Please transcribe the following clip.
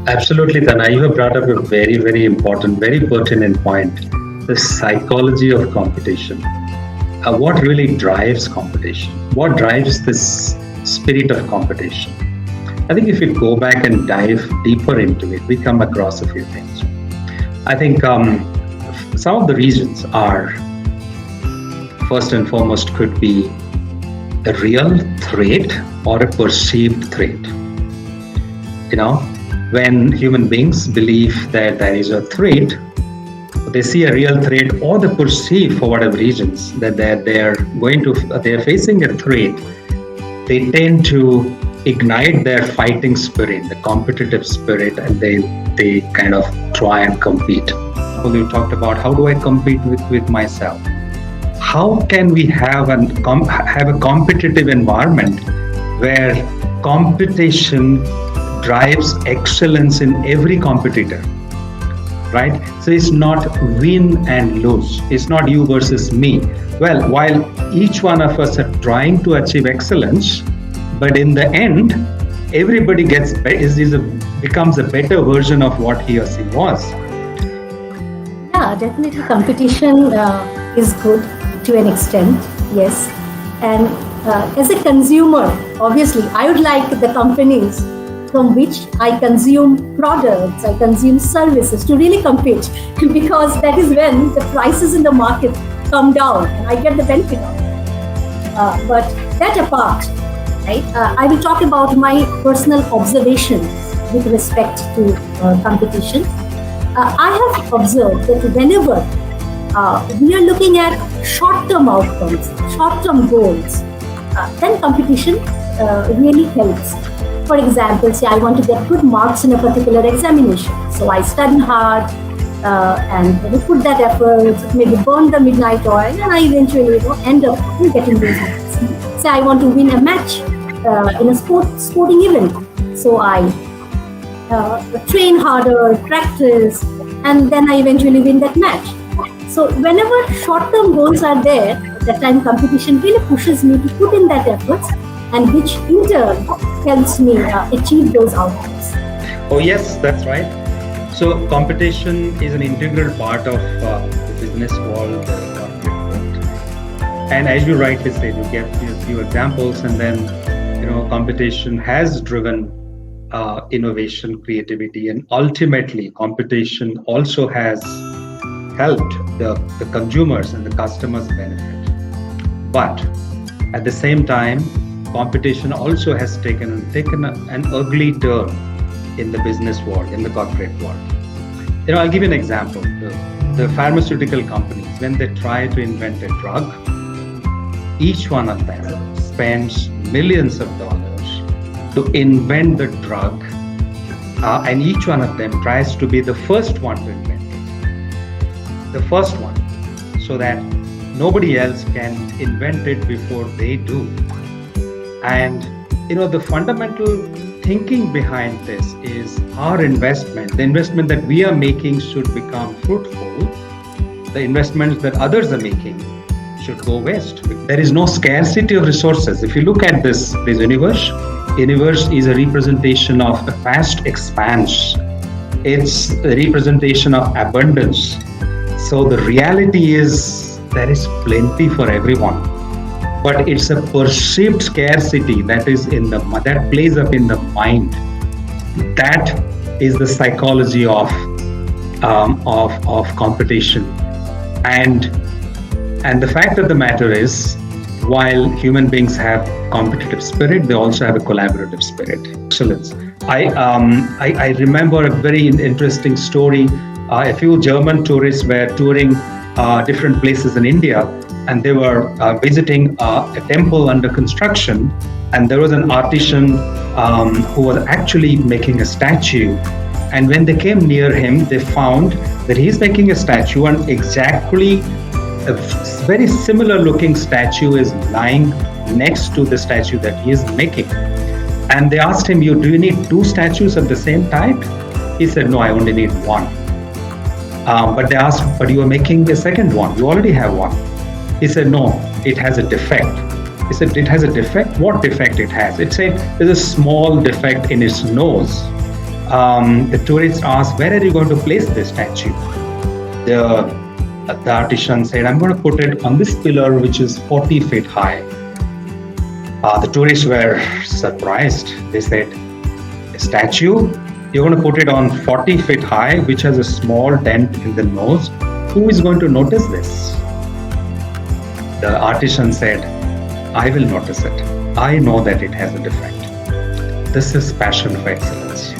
Absolutely, Tana. You have brought up a very, very important, very pertinent point, the psychology of competition. What really drives competition? What drives this spirit of competition? I think if we go back and dive deeper into it, we come across a few things. I think some of the reasons are, first and foremost, could be a real threat or a perceived threat. You know, when human beings believe that there is a threat, they see a real threat, or they perceive for whatever reasons that they're facing a threat, they tend to ignite their fighting spirit, the competitive spirit, and they kind of try and compete. Well, you talked about how do I compete with myself? How can we have a competitive environment where competition drives excellence in every competitor, right? So it's not win and lose. It's not you versus me. Well, while each one of us are trying to achieve excellence, but in the end, everybody becomes a better version of what he or she was. Yeah, definitely competition is good to an extent, yes. And as a consumer, obviously, I would like the companies from which I consume products, I consume services to really compete, because that is when the prices in the market come down and I get the benefit of it. But that apart, right, I will talk about my personal observations with respect to competition. I have observed that whenever we are looking at short-term outcomes, short-term goals, then competition really helps. For example, say I want to get good marks in a particular examination. So I study hard and put that effort, maybe burn the midnight oil, and I eventually end up getting those marks. Say I want to win a match in a sporting event. So I train harder, practice, and then I eventually win that match. So whenever short-term goals are there, that time competition really pushes me to put in that effort, and which in turn helps me achieve those outcomes. Oh yes, that's right. So competition is an integral part of the business world, the corporate world. And as you rightly said, you get a few examples, and then competition has driven innovation, creativity, and ultimately competition also has helped the consumers and the customers benefit. But at the same time, competition also has taken an ugly turn in the business world, in the corporate world. I'll give you an example. The pharmaceutical companies, when they try to invent a drug, each one of them spends millions of dollars to invent the drug, and each one of them tries to be the first one to invent it. The first one, so that nobody else can invent it before they do. And the fundamental thinking behind this is our investment, the investment that we are making should become fruitful. The investments that others are making should go west. There is no scarcity of resources. If you look at this universe is a representation of a vast expanse. It's a representation of abundance. So the reality is there is plenty for everyone. But it's a perceived scarcity that plays up in the mind. That is the psychology of competition. And the fact of the matter is, while human beings have competitive spirit, they also have a collaborative spirit. Excellence. I remember a very interesting story. A few German tourists were touring different places in India, and they were visiting a temple under construction, and there was an artisan who was actually making a statue. And when they came near him, they found that he's making a statue, and exactly a very similar looking statue is lying next to the statue that he is making. And they asked him, do you need two statues of the same type? He said, no, I only need one. But they asked, but you are making a second one. You already have one. He said, no, it has a defect. He said, it has a defect? What defect it has? It said, there's a small defect in its nose. The tourist asked, "Where are you going to place this statue?" The artisan said, "I'm going to put it on this pillar, which is 40 feet high." The tourists were surprised. They said, "A statue? You're going to put it on 40 feet high, which has a small dent in the nose. Who is going to notice this?" The artisan said, "I will notice it. I know that it has a defect." This is passion for excellence.